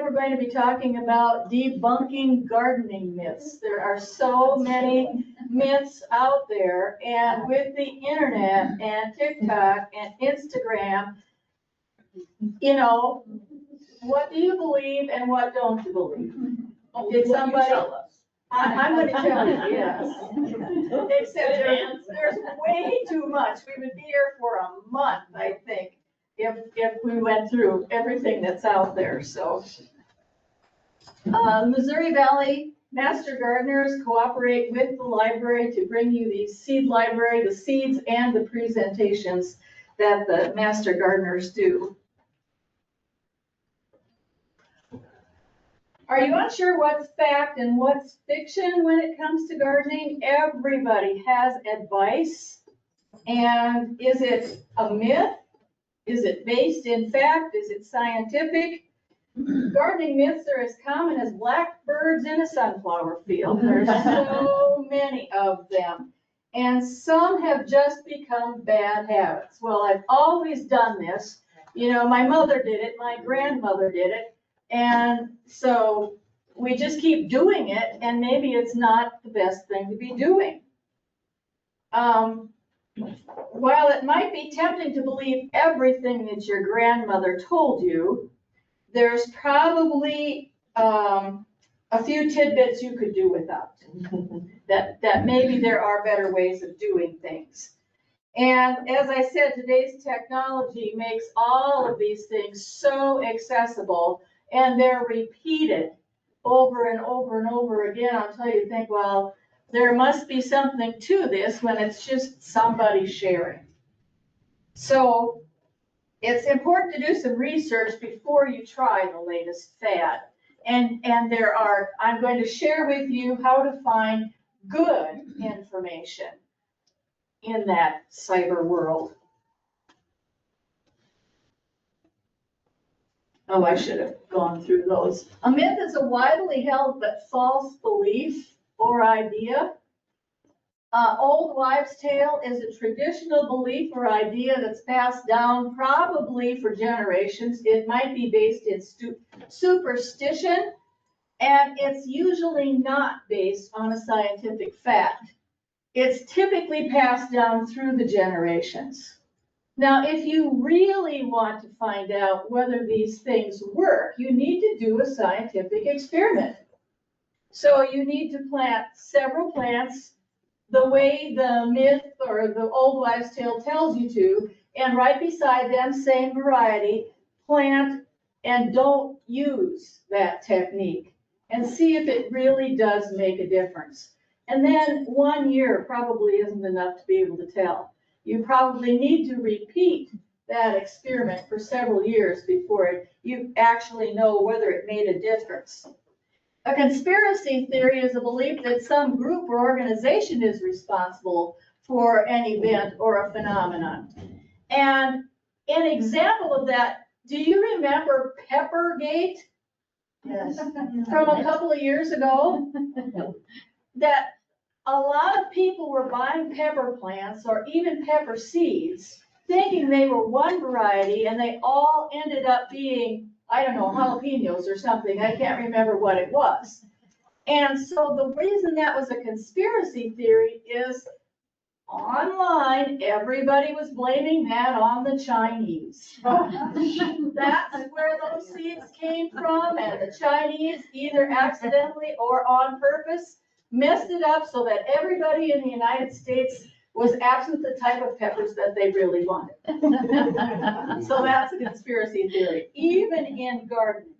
we're going to be talking about debunking gardening myths. There are so many myths out there, and with the internet and TikTok and Instagram, you know, what do you believe and what don't you believe? Did somebody? I'm going to tell you, yes. Except there's way too much. We would be here for a month, I think, if we went through everything that's out there. So, Missouri Valley Master Gardeners cooperate with the library to bring you the seed library, the seeds, and the presentations that the Master Gardeners do. Are you unsure what's fact and what's fiction when it comes to gardening? Everybody has advice. And is it a myth? Is it based in fact? Is it scientific? Gardening myths are as common as blackbirds in a sunflower field. There's so many of them. And some have just become bad habits. Well, I've always done this. You know, my mother did it, my grandmother did it. And so we just keep doing it, and maybe it's not the best thing to be doing. While it might be tempting to believe everything that your grandmother told you, there's probably a few tidbits you could do without. That maybe there are better ways of doing things. And as I said, today's technology makes all of these things so accessible, and they're repeated over and over and over again until you think, well, there must be something to this when it's just somebody sharing. So it's important to do some research before you try the latest fad. And I'm going to share with you how to find good information in that cyber world. Oh, I should have gone through those. A myth is a widely held but false belief or idea. Old wives' tale is a traditional belief or idea that's passed down probably for generations. It might be based in superstition, and it's usually not based on a scientific fact. It's typically passed down through the generations. Now, if you really want to find out whether these things work, you need to do a scientific experiment. So you need to plant several plants the way the myth or the old wives' tale tells you to, and right beside them, same variety, plant and don't use that technique, and see if it really does make a difference. And then 1 year probably isn't enough to be able to tell. You probably need to repeat that experiment for several years before you actually know whether it made a difference. A conspiracy theory is a belief that some group or organization is responsible for an event or a phenomenon. And an example of that, do you remember Peppergate? Yes. From a couple of years ago? That a lot of people were buying pepper plants or even pepper seeds, thinking they were one variety, and they all ended up being, I don't know, jalapenos or something. I can't remember what it was. And so the reason that was a conspiracy theory is online, everybody was blaming that on the Chinese. That's where those seeds came from, and the Chinese, either accidentally or on purpose, messed it up so that everybody in the United States was absent the type of peppers that they really wanted. So that's a conspiracy theory, even in gardening.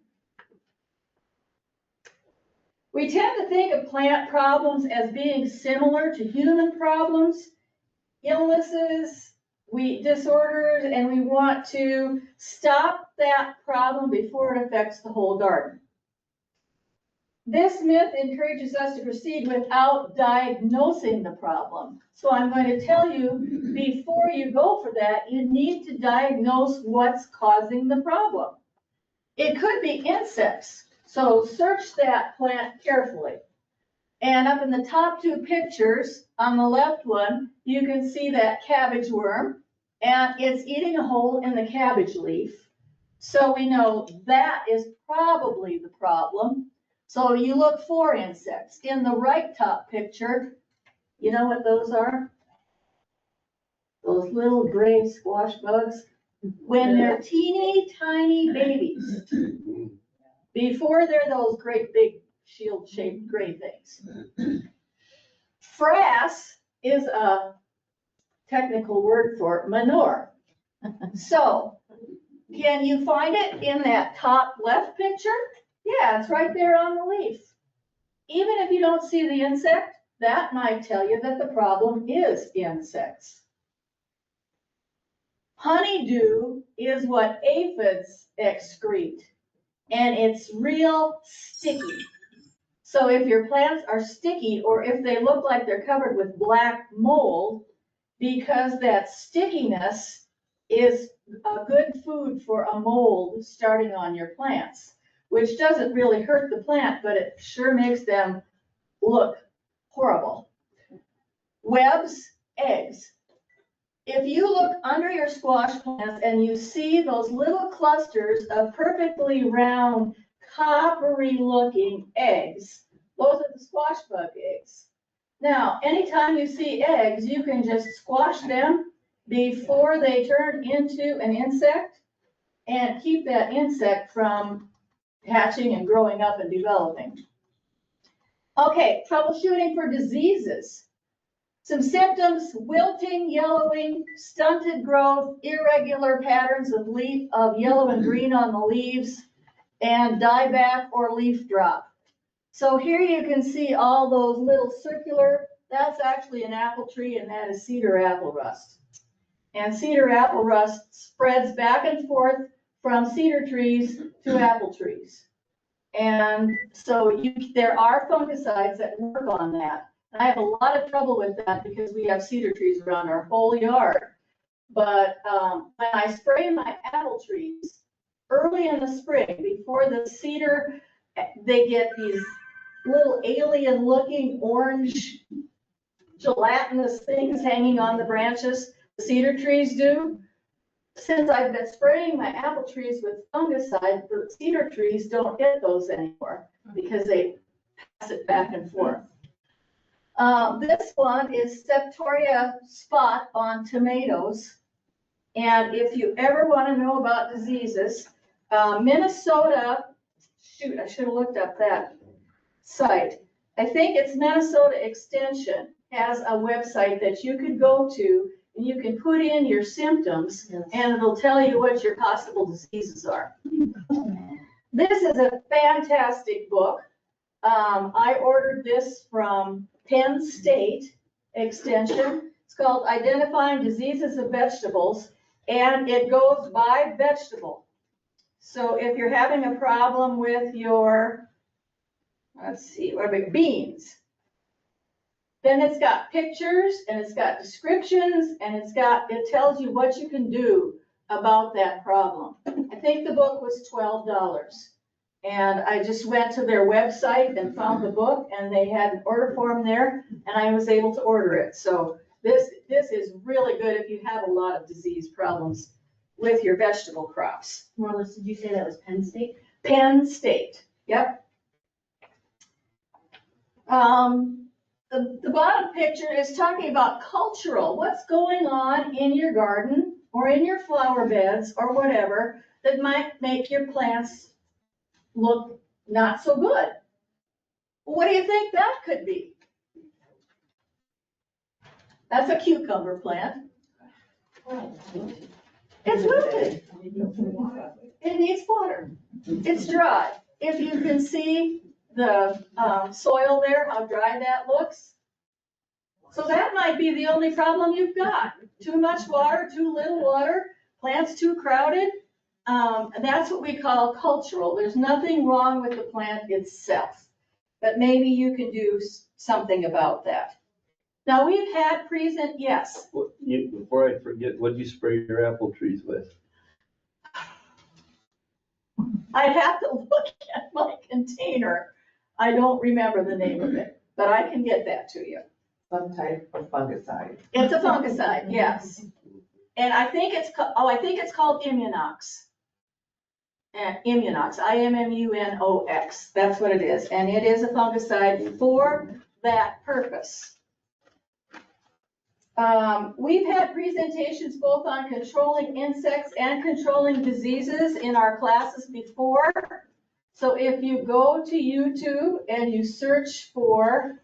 We tend to think of plant problems as being similar to human problems, illnesses, disorders, and we want to stop that problem before it affects the whole garden. This myth encourages us to proceed without diagnosing the problem. So I'm going to tell you, before you go for that, you need to diagnose what's causing the problem. It could be insects, so search that plant carefully. And up in the top two pictures, on the left one, you can see that cabbage worm, and it's eating a hole in the cabbage leaf. So we know that is probably the problem. So you look for insects. In the right top picture, you know what those are? Those little gray squash bugs. When they're teeny tiny babies, before they're those great big shield-shaped gray things. Frass is a technical word for manure. So, can you find it in that top left picture? Yeah, it's right there on the leaf. Even if you don't see the insect, that might tell you that the problem is insects. Honeydew is what aphids excrete, and it's real sticky. So if your plants are sticky, or if they look like they're covered with black mold, because that stickiness is a good food for a mold starting on your plants, which doesn't really hurt the plant, but it sure makes them look horrible. Webs, eggs. If you look under your squash plants and you see those little clusters of perfectly round, coppery looking eggs, those are the squash bug eggs. Now, anytime you see eggs, you can just squash them before they turn into an insect and keep that insect from hatching and growing up and developing. Okay, troubleshooting for diseases. Some symptoms: wilting, yellowing, stunted growth, irregular patterns of yellow and green on the leaves, and dieback or leaf drop. So here you can see all those little circular, that's actually an apple tree, and that is cedar apple rust. And cedar apple rust spreads back and forth from cedar trees to apple trees. And so there are fungicides that work on that. I have a lot of trouble with that because we have cedar trees around our whole yard. But when I spray my apple trees early in the spring, before the cedar, they get these little alien looking orange gelatinous things hanging on the branches, the cedar trees do. Since I've been spraying my apple trees with fungicide, the cedar trees don't get those anymore because they pass it back and forth. This one is Septoria spot on tomatoes. And if you ever want to know about diseases, Minnesota, shoot, I should have looked up that site. I think it's Minnesota Extension has a website that you could go to and you can put in your symptoms, yes, and it'll tell you what your possible diseases are. This is a fantastic book. I ordered this from Penn State Extension. It's called Identifying Diseases of Vegetables, and it goes by vegetable. So if you're having a problem with your, let's see, what are we, beans, then it's got pictures and it's got descriptions and it tells you what you can do about that problem. I think the book was $12. And I just went to their website and found the book, and they had an order form there, and I was able to order it. So this is really good if you have a lot of disease problems with your vegetable crops. Marlis, did you say that was Penn State? Penn State, yep. The bottom picture is talking about cultural. What's going on in your garden or in your flower beds or whatever that might make your plants look not so good? What do you think that could be? That's a cucumber plant. It's wilted. It needs water. It's dry. If you can see the soil there, how dry that looks. So that might be the only problem you've got. Too much water, too little water, plants too crowded. And that's what we call cultural. There's nothing wrong with the plant itself, but maybe you can do something about that. Now we've had yes. Before I forget, what do you spray your apple trees with? I'd have to look at my container. I don't remember the name of it, but I can get that to you. Some type of fungicide. It's a fungicide, yes. And I think it's called Immunox. Immunox, IMMUNOX, that's what it is. And it is a fungicide for that purpose. We've had presentations both on controlling insects and controlling diseases in our classes before. So if you go to YouTube and you search for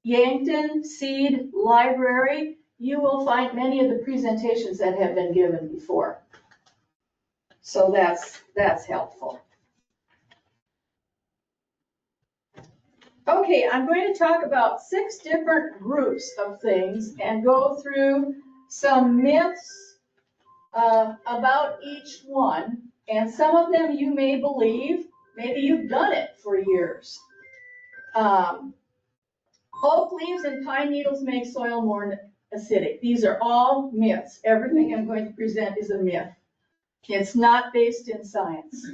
Yankton Seed Library, you will find many of the presentations that have been given before. So that's helpful. Okay, I'm going to talk about 6 different groups of things and go through some myths about each one. And some of them you may believe, maybe you've done it for years. Oak leaves and pine needles make soil more acidic. These are all myths. Everything I'm going to present is a myth. It's not based in science.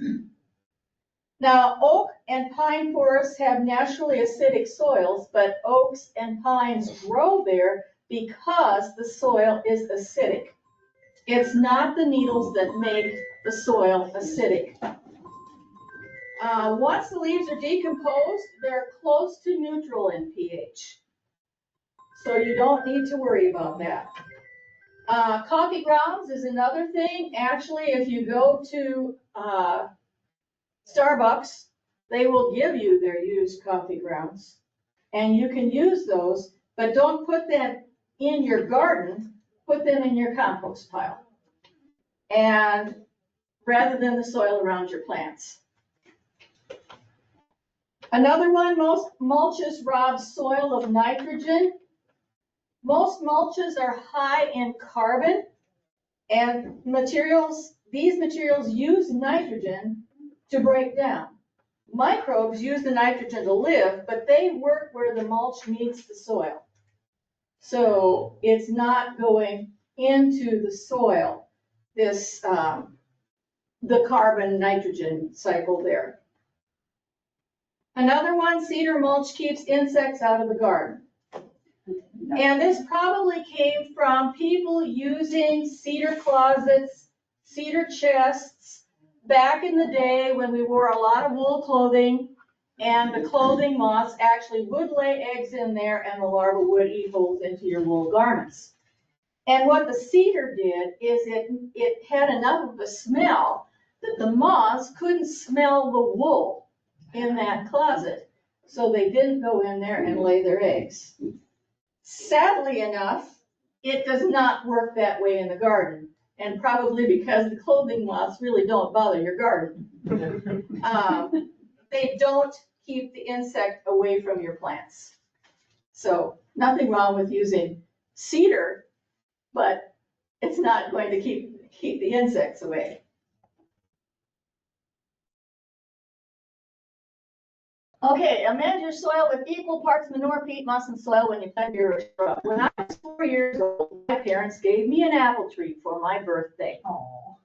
Now, oak and pine forests have naturally acidic soils, but oaks and pines grow there because the soil is acidic. It's not the needles that make the soil acidic. Once the leaves are decomposed, they're close to neutral in pH. So you don't need to worry about that. Coffee grounds is another thing. Actually, if you go to Starbucks, they will give you their used coffee grounds. And you can use those, but don't put them in your garden, put them in your compost pile. And rather than the soil around your plants. Another one, most mulches rob soil of nitrogen. Most mulches are high in carbon, and these materials use nitrogen to break down. Microbes use the nitrogen to live, but they work where the mulch meets the soil. So it's not going into the soil, the carbon nitrogen cycle there. Another one, cedar mulch keeps insects out of the garden. And this probably came from people using cedar closets, cedar chests, back in the day when we wore a lot of wool clothing, and the clothing moths actually would lay eggs in there and the larvae would eat holes into your wool garments. And what the cedar did is it had enough of a smell that the moths couldn't smell the wool in that closet. So they didn't go in there and lay their eggs. Sadly enough, it does not work that way in the garden, and probably because the clothing moths really don't bother your garden. They don't keep the insect away from your plants. So nothing wrong with using cedar, but it's not going to keep the insects away. Okay, amend your soil with equal parts manure, peat, moss, and soil when you plant your shrub. When I was 4 years old, my parents gave me an apple tree for my birthday. Aww.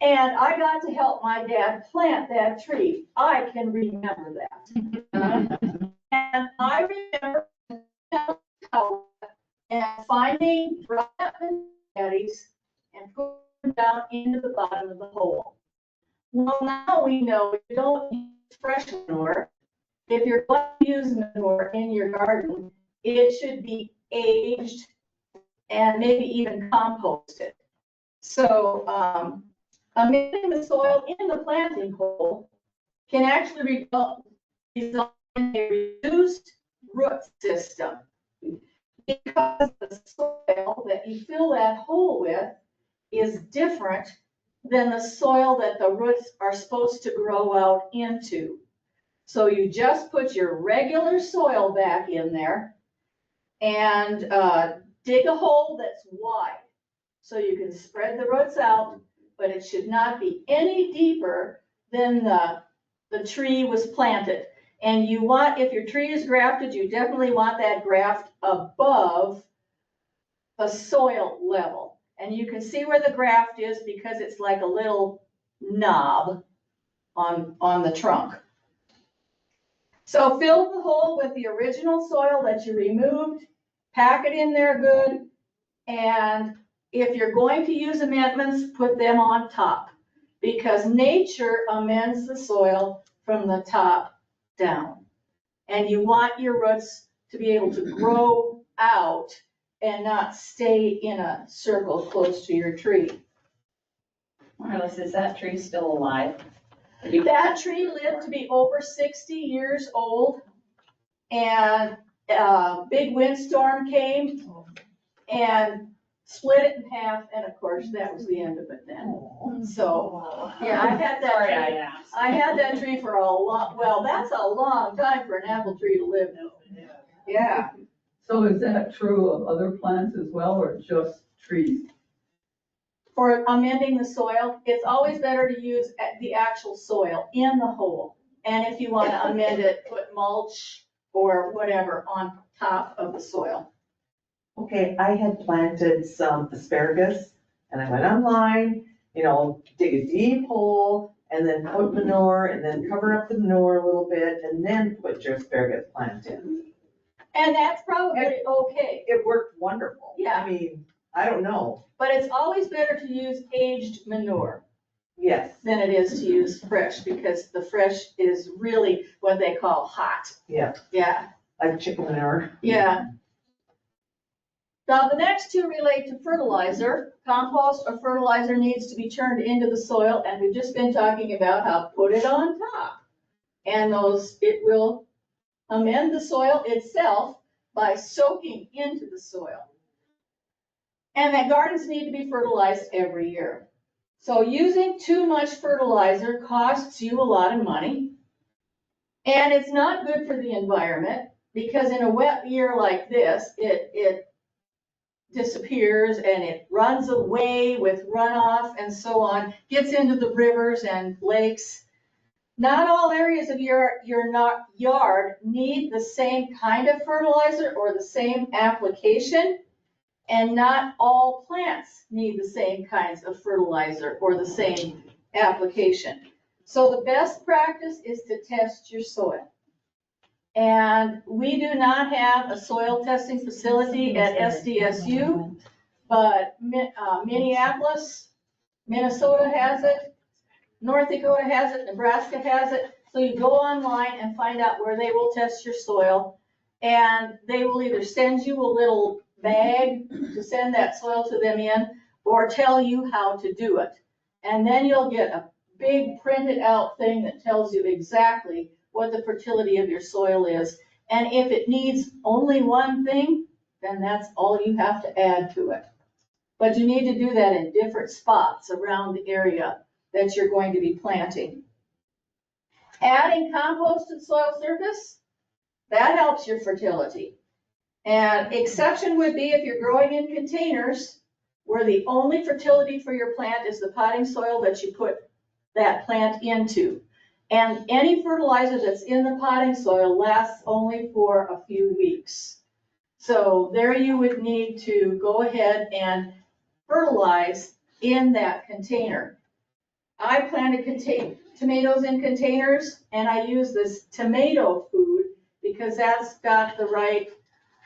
And I got to help my dad plant that tree. I can remember that. And I remember and finding dry patties and putting them down into the bottom of the hole. Well, now we know you don't use fresh manure. If you're going to use manure in your garden, it should be aged and maybe even composted. So amending the soil in the planting hole can actually result in a reduced root system, because the soil that you fill that hole with is different than the soil that the roots are supposed to grow out into. So you just put your regular soil back in there and dig a hole that's wide so you can spread the roots out, but it should not be any deeper than the tree was planted. And you want, if your tree is grafted, you definitely want that graft above a soil level. And you can see where the graft is because it's like a little knob on the trunk. So fill the hole with the original soil that you removed, pack it in there good, and if you're going to use amendments, put them on top. because nature amends the soil from the top down. And you want your roots to be able to grow out and not stay in a circle close to your tree. Marlis, is that tree still alive? That tree lived to be over 60 years old, and a big windstorm came and split it in half, and of course, that was the end of it then. So, yeah, I've had that Sorry, I tree. asked. I had that tree for a long, well, that's a long time for an apple tree to live. Yeah, So is that true of other plants as well, or just trees? for amending the soil, it's always better to use the actual soil in the hole. And if you want to amend it, put mulch or whatever on top of the soil. Okay, I had planted some asparagus and I went online, dig a deep hole and then put manure and then cover up the manure a little bit and then put your asparagus plant in. And that's probably okay, It worked wonderful. Yeah. I mean, I don't know. but it's always better to use aged manure Yes, than it is to use fresh, because the fresh is really what they call hot. yeah, Yeah, like chicken manure. yeah. Now, the next two relate to fertilizer. Compost or fertilizer needs to be turned into the soil, and we've just been talking about how put it on top. And it will amend the soil itself by soaking into the soil. And that gardens need to be fertilized every year. So using too much fertilizer costs you a lot of money. And it's not good for the environment, because in a wet year like this, it disappears and it runs away with runoff and so on, gets into the rivers and lakes. Not all areas of your yard need the same kind of fertilizer or the same application, and not all plants need the same kinds of fertilizer or the same application. So the best practice is to test your soil. And we do not have a soil testing facility at SDSU, but Minneapolis, Minnesota has it, North Dakota has it, Nebraska has it. So you go online and find out where they will test your soil. And they will either send you a little bag to send that soil to them in, or tell you how to do it. And then you'll get a big printed out thing that tells you exactly what the fertility of your soil is. And if it needs only one thing, then that's all you have to add to it. But you need to do that in different spots around the area that you're going to be planting. Adding compost to the soil surface, that helps your fertility. And exception would be if you're growing in containers, where the only fertility for your plant is the potting soil that you put that plant into. And any fertilizer that's in the potting soil lasts only for a few weeks. So there you would need to go ahead and fertilize in that container. I planted tomatoes in containers, and I use this tomato food because that's got the right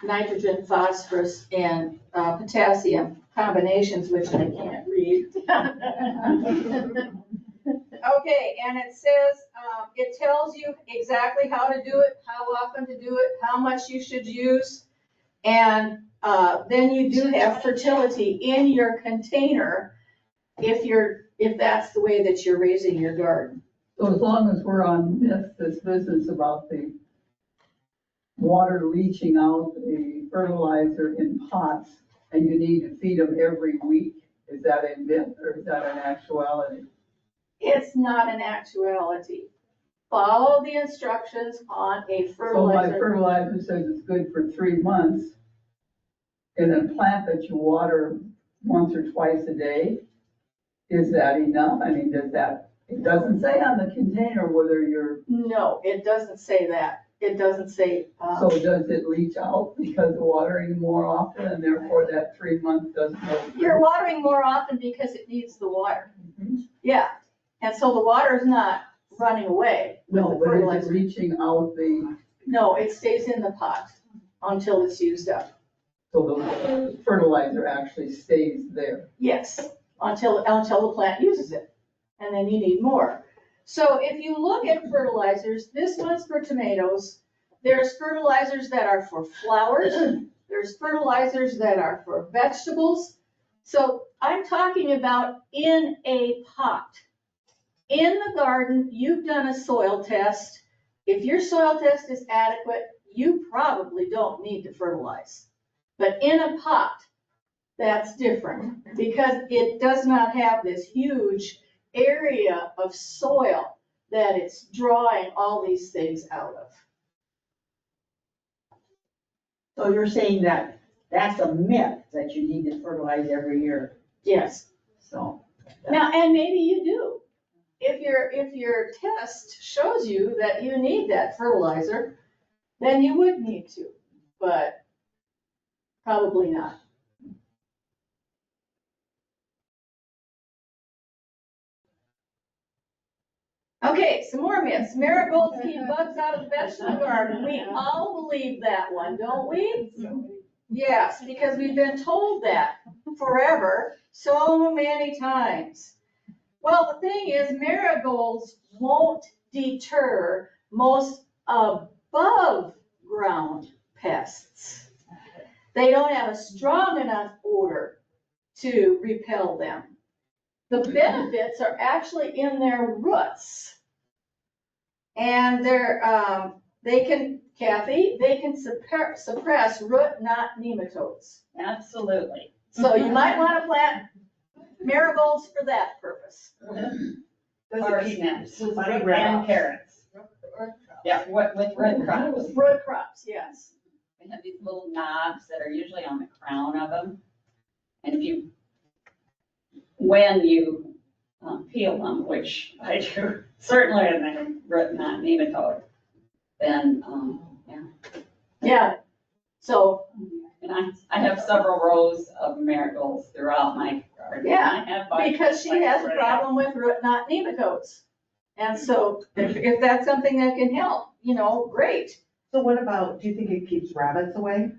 nitrogen, phosphorus, and potassium combinations, which I can't read. Okay, and it says, it tells you exactly how to do it, how often to do it, how much you should use. And then you do have fertility in your container if that's the way that you're raising your garden. So as long as we're on this business about the water leaching out the fertilizer in pots, and you need to feed them every week, is that a myth or is that an actuality? It's not an actuality. Follow the instructions on a So my fertilizer. fertilizer says it's good for 3 months. In a plant that you water once or twice a day, is that enough? I mean, it doesn't say on the container whether you're, No, it doesn't say that. It doesn't say, so does it leach out because of watering more often and therefore that 3 months doesn't go through? you're watering more often because it needs the water. Mhm. Yeah, and so the water is not running away with No, the but is fertilizer. it leaching out the, No, it stays in the pot until it's used up. so the fertilizer actually stays there? Yes, until the plant uses it. and then you need more. So if you look at fertilizers, this one's for tomatoes. There's fertilizers that are for flowers. There's fertilizers that are for vegetables. So I'm talking about in a pot. In the garden, you've done a soil test. If your soil test is adequate, you probably don't need to fertilize. But in a pot, that's different because it does not have this huge area of soil that it's drawing all these things out of. So you're saying that that's a myth, that you need to fertilize every year, Yes. so. Now, and maybe you do. If your test shows you that you need that fertilizer, then you would need to, but probably not. Okay, some more myths. Marigolds keep bugs out of the vegetable garden. We all believe that one, don't we? Yes, because we've been told that forever, so many times. Well, the thing is, marigolds won't deter most above ground pests. They don't have a strong enough odor to repel them. The benefits are actually in their roots. And they can suppress root knot nematodes. Absolutely. So you might want to plant marigolds for that purpose. Parsnips Bunny and rabbits. carrots. Yeah, with root crops. Root crops, yes. They have these little knobs that are usually on the crown of them. And when you peel them, which I do, certainly in the root knot nematode, then, Yeah. So, and I have several rows of marigolds throughout my garden. Yeah, I have bugs because she has a problem with root knot nematodes. And so if that's something that can help, great. So what about, do you think it keeps rabbits away?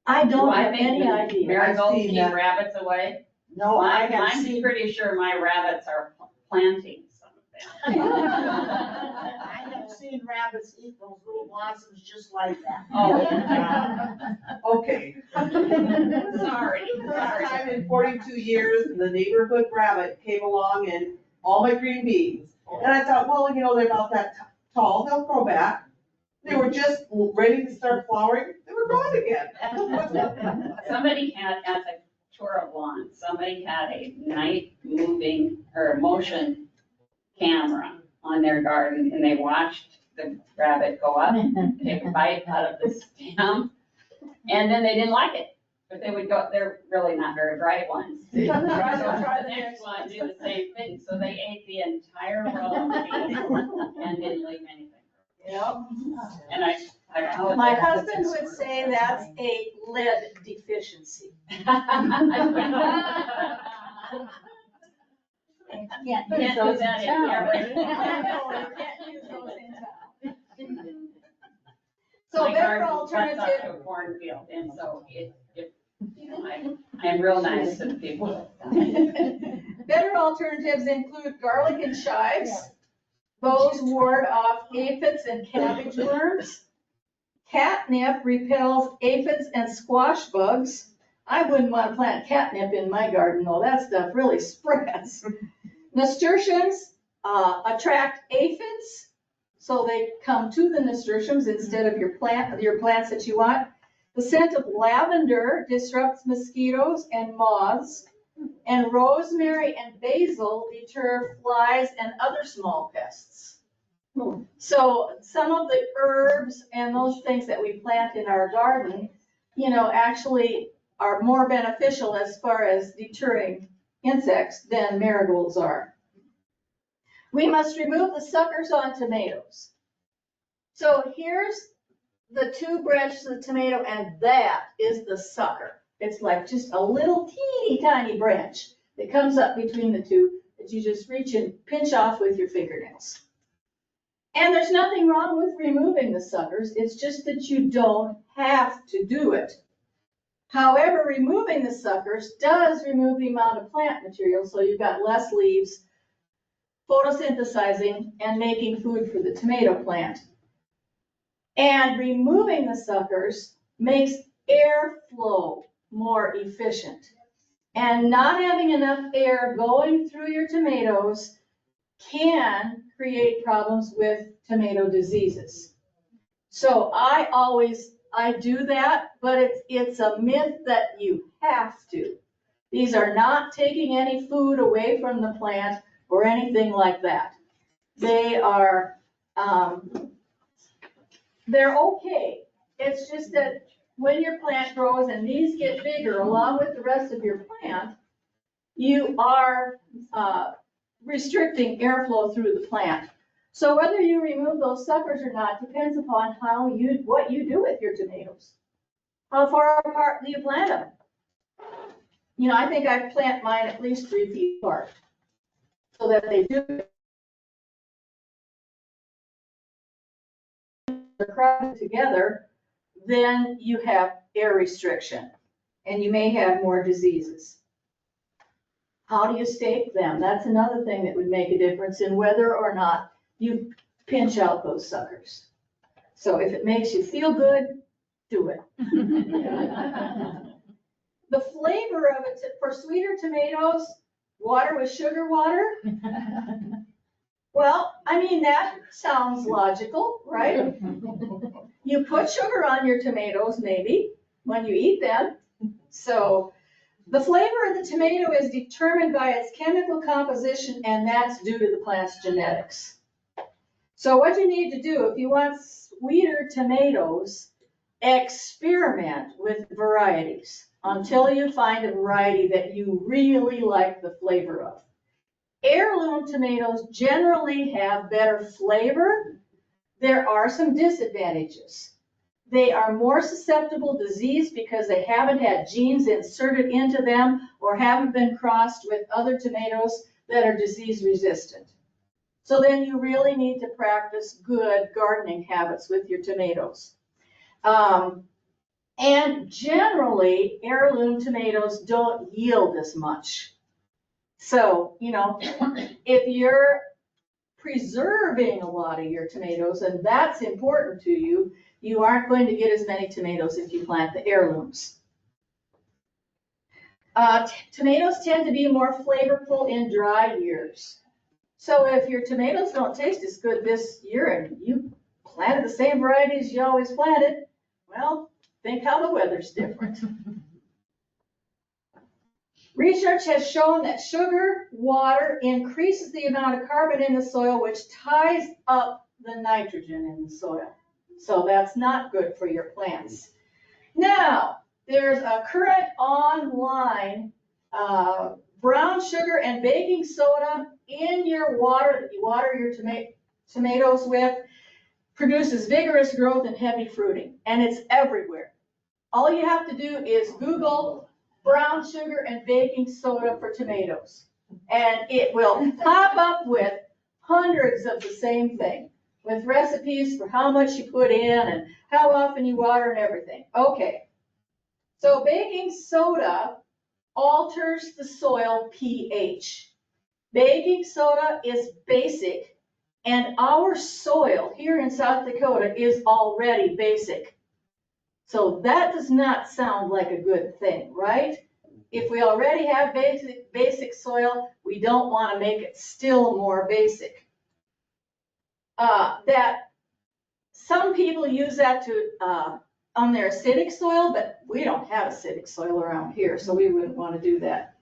I Do don't I have think any the idea. marigolds I've seen keep that. rabbits away? No, I have I'm seen, pretty sure my rabbits are planting some of them. I have seen rabbits eat those little blossoms just like that. Oh, Okay. sorry. First time in 42 years, the neighborhood rabbit came along and all my green beans. And I thought, well, they're about that tall, they'll grow back. They were just ready to start flowering, they were gone again. Somebody had, as a tour of lawn, somebody had a night moving or motion camera on their garden and they watched the rabbit go up, take a bite out of the stem, and then they didn't like it. But they would go, they're really not very bright ones. So Try the next one do the same thing, so they ate the entire row of beans and didn't leave anything. Yep. And I My husband would say that's a lead deficiency. Can't do that in every. I know, you can't use those in town. So My better garden cuts up alternative, to a cornfield, and so I'm real nice to the people. better alternatives include garlic and chives. Those ward off aphids and cabbage worms. Catnip repels aphids and squash bugs. I wouldn't want to plant catnip in my garden, though. That stuff really spreads. Nasturtiums attract aphids, so they come to the nasturtiums instead of your plants that you want. The scent of lavender disrupts mosquitoes and moths, and rosemary and basil deter flies and other small pests. So some of the herbs and those things that we plant in our garden, actually are more beneficial as far as deterring insects than marigolds are. We must remove the suckers on tomatoes. So here's the two branches of the tomato, and that is the sucker. It's like just a little teeny tiny branch that comes up between the two that you just reach and pinch off with your fingernails. And there's nothing wrong with removing the suckers, it's just that you don't have to do it. However, removing the suckers does remove the amount of plant material, so you've got less leaves photosynthesizing and making food for the tomato plant. And removing the suckers makes airflow more efficient. And not having enough air going through your tomatoes can create problems with tomato diseases. So I do that, but it's a myth that you have to. These are not taking any food away from the plant or anything like that. They are, they're okay. It's just that when your plant grows and these get bigger along with the rest of your plant, you are restricting airflow through the plant. So whether you remove those suckers or not depends upon what you do with your tomatoes. How far apart do you plant them? You know, I think I plant mine at least 3 feet apart so that they do they're crowded together, then you have air restriction and you may have more diseases. How do you stake them? That's another thing that would make a difference in whether or not you pinch out those suckers. So if it makes you feel good, do it. The flavor of it, for sweeter tomatoes, water with sugar water. Well, I mean, that sounds logical, right? You put sugar on your tomatoes maybe when you eat them. So the flavor of the tomato is determined by its chemical composition, and that's due to the plant's genetics. So what you need to do if you want sweeter tomatoes, experiment with varieties until you find a variety that you really like the flavor of. Heirloom tomatoes generally have better flavor. There are some disadvantages. They are more susceptible to disease because they haven't had genes inserted into them or haven't been crossed with other tomatoes that are disease resistant. So then you really need to practice good gardening habits with your tomatoes. And generally, heirloom tomatoes don't yield as much. So, you know, if you're preserving a lot of your tomatoes, and that's important to you, you aren't going to get as many tomatoes if you plant the heirlooms. Tomatoes tend to be more flavorful in dry years. So if your tomatoes don't taste as good this year and you planted the same varieties you always planted, well, think how the weather's different. Research has shown that sugar water increases the amount of carbon in the soil, which ties up the nitrogen in the soil. So that's not good for your plants. Now, there's a current online brown sugar and baking soda in your water that you water your tomatoes with produces vigorous growth and heavy fruiting, and it's everywhere. All you have to do is Google brown sugar and baking soda for tomatoes, and it will pop up with hundreds of the same thing, with recipes for how much you put in and how often you water and everything. Okay, so baking soda alters the soil pH. Baking soda is basic, and our soil here in South Dakota is already basic. So that does not sound like a good thing, right? If we already have basic soil, we don't want to make it still more basic. That some people use that to on their acidic soil, but we don't have acidic soil around here, so we wouldn't want to do that.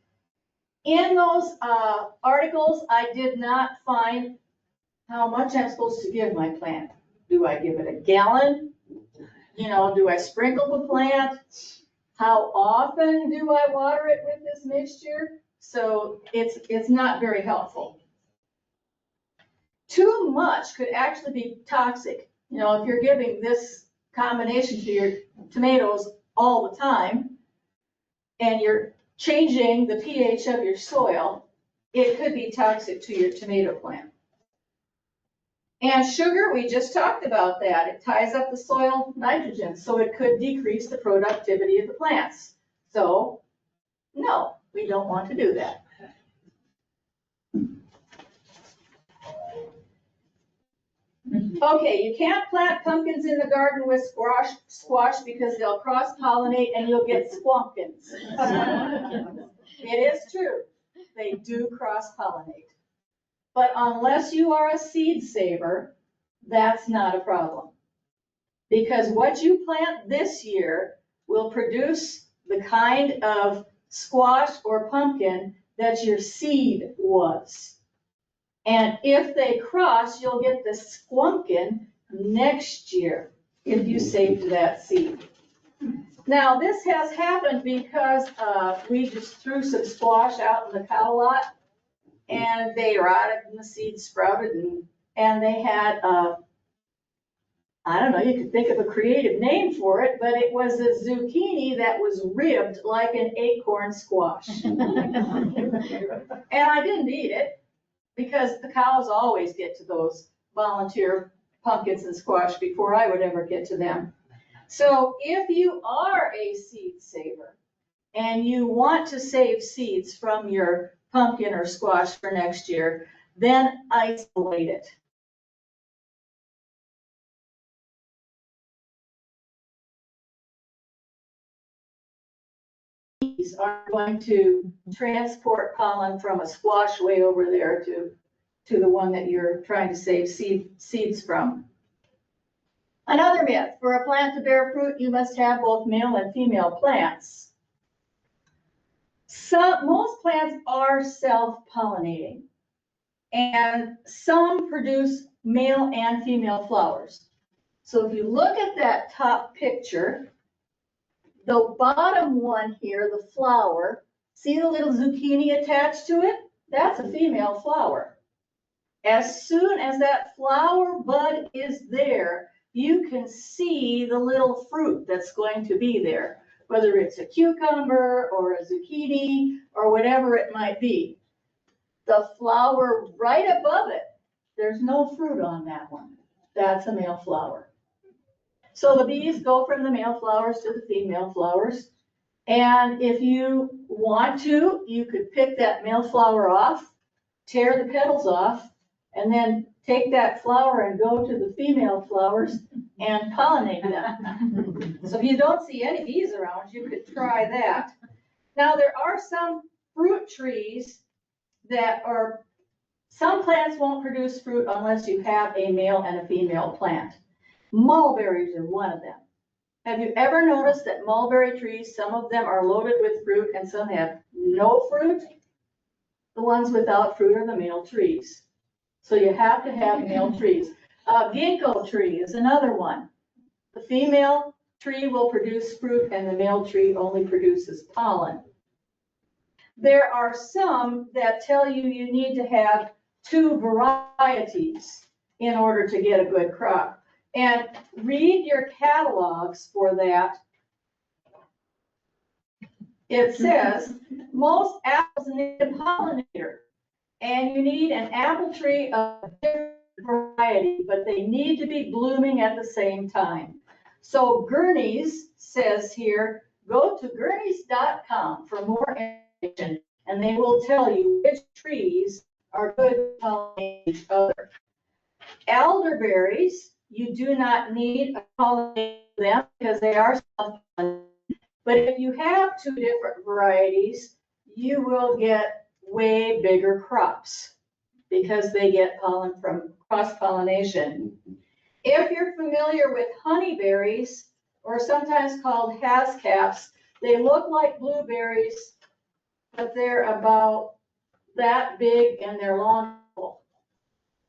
In those articles, I did not find how much I'm supposed to give my plant. Do I give it a gallon? You know, do I sprinkle the plant? How often do I water it with this mixture? So it's not very helpful. Too much could actually be toxic. You know, if you're giving this combination to your tomatoes all the time and you're changing the pH of your soil, it could be toxic to your tomato plant. And sugar, we just talked about that. It ties up the soil nitrogen, so it could decrease the productivity of the plants. So, no, we don't want to do that. Okay, you can't plant pumpkins in the garden with squash because they'll cross-pollinate and you'll get squompkins. It is true, they do cross-pollinate. But unless you are a seed saver, that's not a problem. Because what you plant this year will produce the kind of squash or pumpkin that your seed was. And if they cross, you'll get the squumpkin next year if you saved that seed. Now, this has happened because we just threw some squash out in the cow lot and they rotted and the seed sprouted and they had, I don't know, you could think of a creative name for it, but it was a zucchini that was ribbed like an acorn squash. And I didn't eat it because the cows always get to those volunteer pumpkins and squash before I would ever get to them. So if you are a seed saver and you want to save seeds from your pumpkin or squash for next year, then isolate it. Bees are going to transport pollen from a squash way over there to the one that you're trying to save seeds from. Another myth, for a plant to bear fruit, you must have both male and female plants. Most plants are self-pollinating, and some produce male and female flowers. So if you look at that top picture, the bottom one here, the flower, see the little zucchini attached to it? That's a female flower. As soon as that flower bud is there, you can see the little fruit that's going to be there, whether it's a cucumber or a zucchini or whatever it might be. The flower right above it, there's no fruit on that one. That's a male flower. So the bees go from the male flowers to the female flowers. And if you want to, you could pick that male flower off, tear the petals off, and then take that flower and go to the female flowers and pollinate them. So if you don't see any bees around, you could try that. Now, there are some fruit trees that are, some plants won't produce fruit unless you have a male and a female plant. Mulberries are one of them. Have you ever noticed that mulberry trees, some of them are loaded with fruit and some have no fruit? The ones without fruit are the male trees. So you have to have male trees. Ginkgo tree is another one. The female tree will produce fruit and the male tree only produces pollen. There are some that tell you you need to have 2 varieties in order to get a good crop. And read your catalogs for that. It says most apples need a pollinator, and you need an apple tree of different variety, but they need to be blooming at the same time. So Gurney's says here, go to gurneys.com for more information, and they will tell you which trees are good to pollinate each other. Elderberries, you do not need to pollinate them because they are self-pollinating. But if you have 2 different varieties, you will get way bigger crops because they get pollen from cross-pollination. If you're familiar with honeyberries, or sometimes called hascaps, they look like blueberries, but they're about that big and they're long.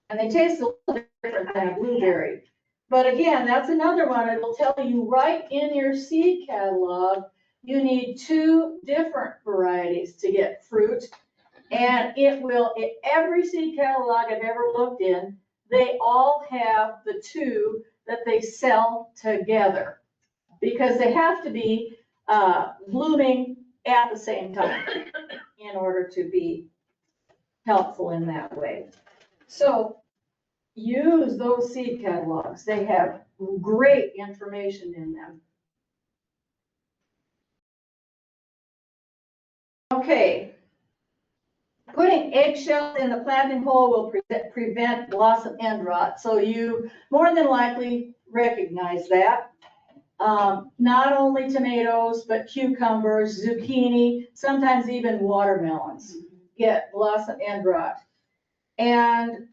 And they taste a little different than a blueberry. But again, that's another one. It'll tell you right in your seed catalog, you need 2 different varieties to get fruit. And it will, in every seed catalog I've ever looked in, they all have the 2 that they sell together because they have to be blooming at the same time in order to be helpful in that way. So use those seed catalogs. They have great information in them. Okay. Putting eggshells in the planting hole will prevent blossom end rot, so you more than likely recognize that. Not only tomatoes, but cucumbers, zucchini, sometimes even watermelons get blossom end rot. And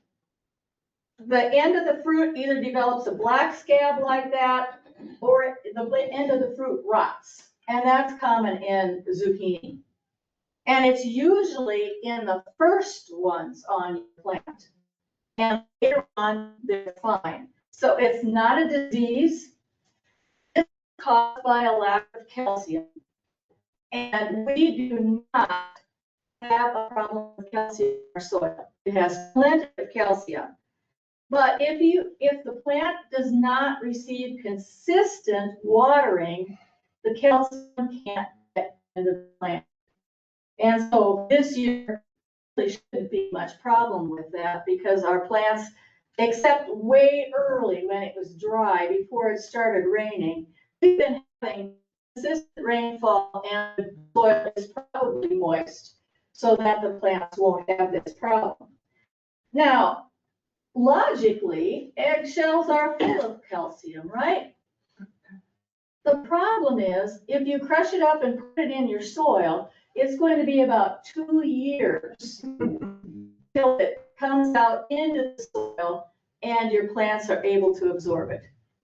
the end of the fruit either develops a black scab like that, or the end of the fruit rots. And that's common in zucchini. And it's usually in the first ones on your plant. And later on, they're fine. So it's not a disease. It's caused by a lack of calcium. And we do not have a problem with calcium in our soil. It has plenty of calcium. But if the plant does not receive consistent watering, the calcium can't get into the plant. And so this year, there shouldn't be much problem with that because our plants, except way early when it was dry, before it started raining, we've been having consistent rainfall and the soil is probably moist so that the plants won't have this problem. Now, logically, eggshells are full of calcium, right? The problem is, if you crush it up and put it in your soil, it's going to be about 2 years till it comes out into the soil and your plants are able to absorb it.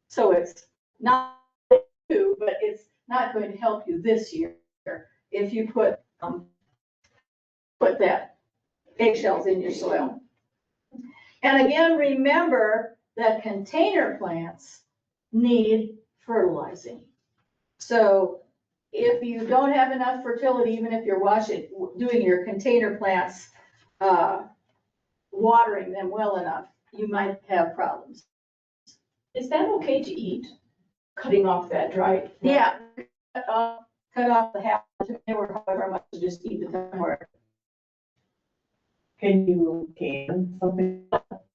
So it's not you, but it's not going to help you this year if you put that eggshells in your soil. And again, remember that container plants need fertilizing. So if you don't have enough fertility, even if you're doing your container plants, watering them well enough, you might have problems. Is that okay to eat? Cutting off that dry? Yeah, cut off the half of the tomato or however much to just eat the tomato. Can you can something?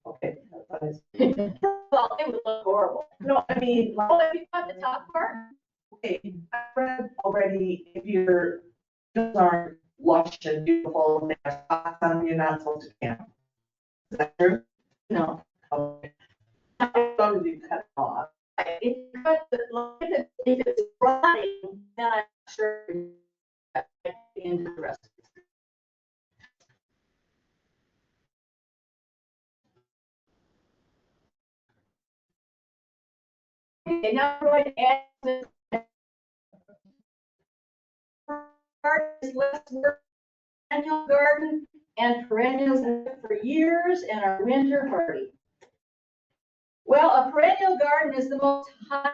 Okay. Well, it would look horrible. No, I mean, like, Oh, if you cut the top part? okay, I read already, if your fields aren't lush and beautiful and they have spots on them, you're not supposed to camp. Is that true? No. Okay. As long as you cut it off. If you cut if it's rotting, then I'm sure it's interesting. Okay, now we're going to add this part is less work, annual garden and perennials for years and are winter hardy. Well, a perennial garden is the most hot.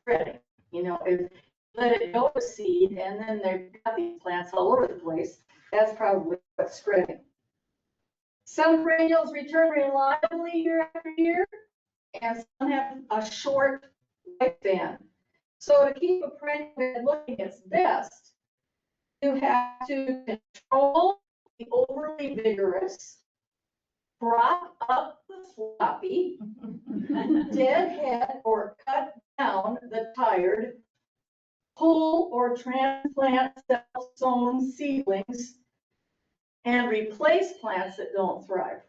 Spreading. You know, if you let it go to seed and then they've got these plants all over the place, that's probably what's spreading. Some perennials return reliably year after year, and some have a short lifespan. So to keep a perennial bed looking its best, you have to control the overly vigorous, prop up the floppy, deadhead or cut down the tired, pull or transplant self-sown seedlings, and replace plants that don't thrive.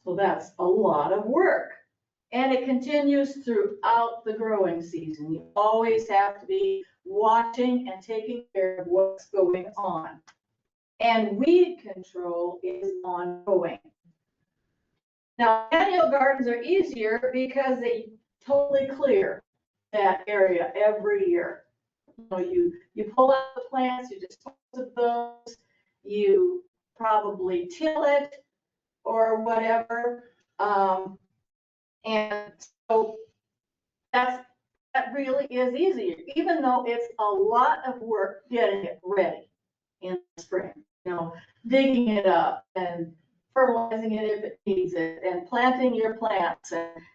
So that's a lot of work. And it continues throughout the growing season. You always have to be watching and taking care of what's going on. And weed control is ongoing. Now, annual gardens are easier because they totally clear that area every year. You know, you pull out the plants, you dispose of those, you probably till it or whatever. And so that really is easier, even though it's a lot of work getting it ready. in the spring. Digging it up and fertilizing it if it needs it, and planting your plants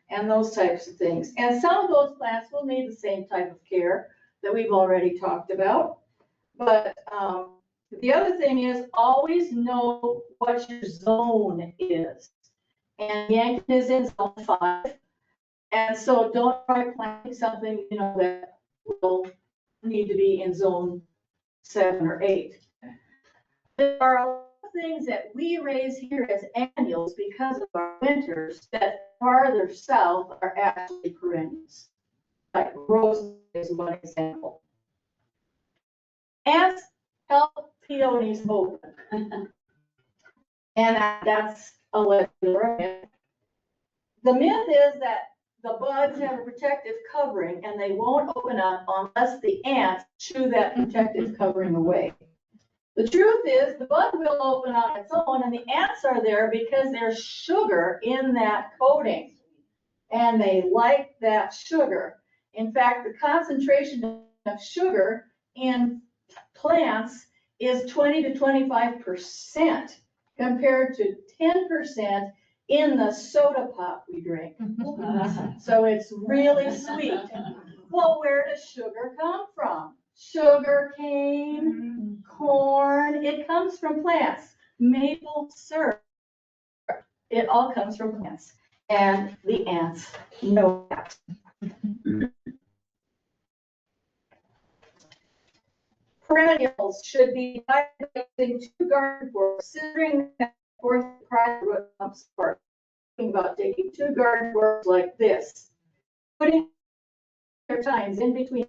and those types of things. And some of those plants will need the same type of care that we've already talked about. But the other thing is always know what your zone is. And Yankton is in zone 5. And so don't try planting something, that will need to be in zone 7 or 8. There are a lot of things that we raise here as annuals because of our winters that farther south are actually perennials. Like rose is one example. Ants help peonies open. And that's a legend. The myth is that the buds have a protective covering and they won't open up unless the ants chew that protective covering away. The truth is the bud will open on its own, and the ants are there because there's sugar in that coating. And they like that sugar. In fact, the concentration of sugar in plants is 20 to 25% compared to 10% in the soda pop we drink. So it's really sweet. Well, where does sugar come from? Sugar cane, corn, it comes from plants. Maple syrup, it all comes from plants. And the ants know that. Perennials should be divided into 2 garden forks, considering that fourth private root comes apart. Talking about taking 2 garden forks like this, putting their tines in between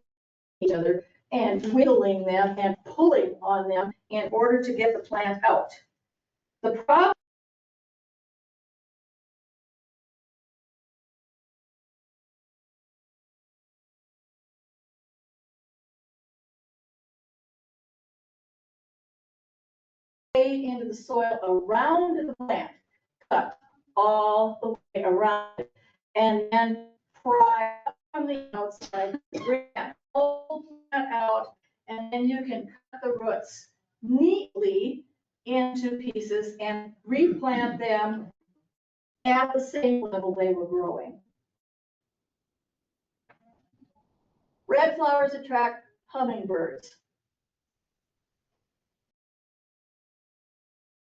each other and whittling them and pulling on them in order to get the plant out. The problem into the soil around the plant, cut all the way around it, and then pry from the outside, bring that whole plant out, and then you can cut the roots neatly into pieces and replant them at the same level they were growing. Red flowers attract hummingbirds.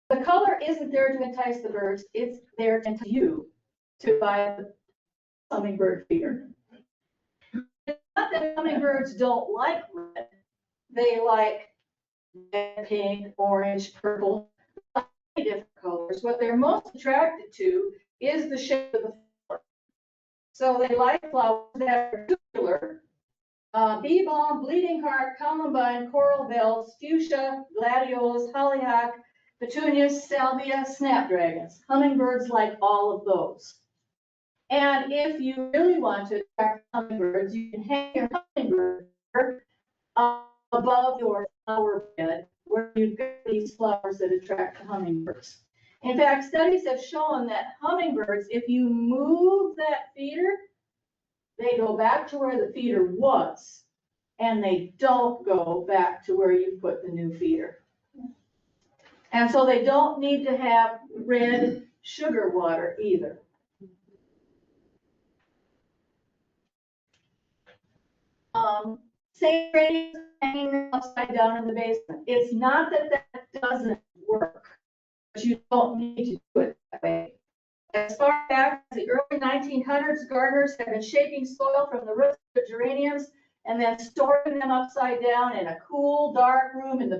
The color isn't there to entice the birds, it's there to entice you to buy the hummingbird feeder. It's not that hummingbirds don't like red, they like red, pink, orange, purple, different colors. What they're most attracted to is the shape of the flower. So they like flowers that are tubular. Bee balm, bleeding heart, columbine, coral bells, fuchsia, gladiolus, hollyhock, petunias, salvia, snapdragons. Hummingbirds like all of those. And if you really want to attract hummingbirds, you can hang your hummingbird above your flower bed where you've got these flowers that attract the hummingbirds. In fact, studies have shown that hummingbirds, if you move that feeder, they go back to where the feeder was, and they don't go back to where you put the new feeder. And so they don't need to have red sugar water either. Same radius hanging upside down in the basement. It's not that that doesn't work, but you don't need to do it that way. As far back as the early 1900s, gardeners have been shaping soil from the roots of geraniums and then storing them upside down in a cool, dark room in the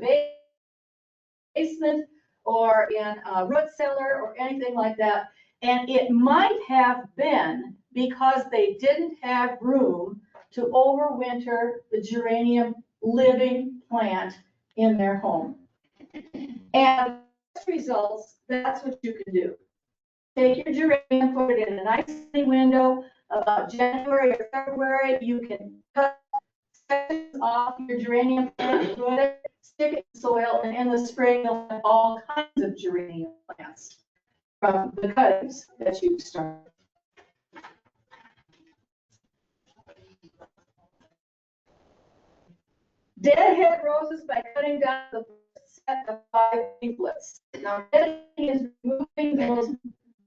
basement or in a root cellar or anything like that. And it might have been because they didn't have room to overwinter the geranium living plant in their home. And as results, that's what you can do. Take your geranium, put it in a nice sunny window. About January or February, you can cut sections off your geranium plant, put it, stick it in soil, and in the spring, you'll have all kinds of geranium plants from the cuttings that you started. Deadhead roses by cutting down the set of 5 leaflets. Now, editing is removing those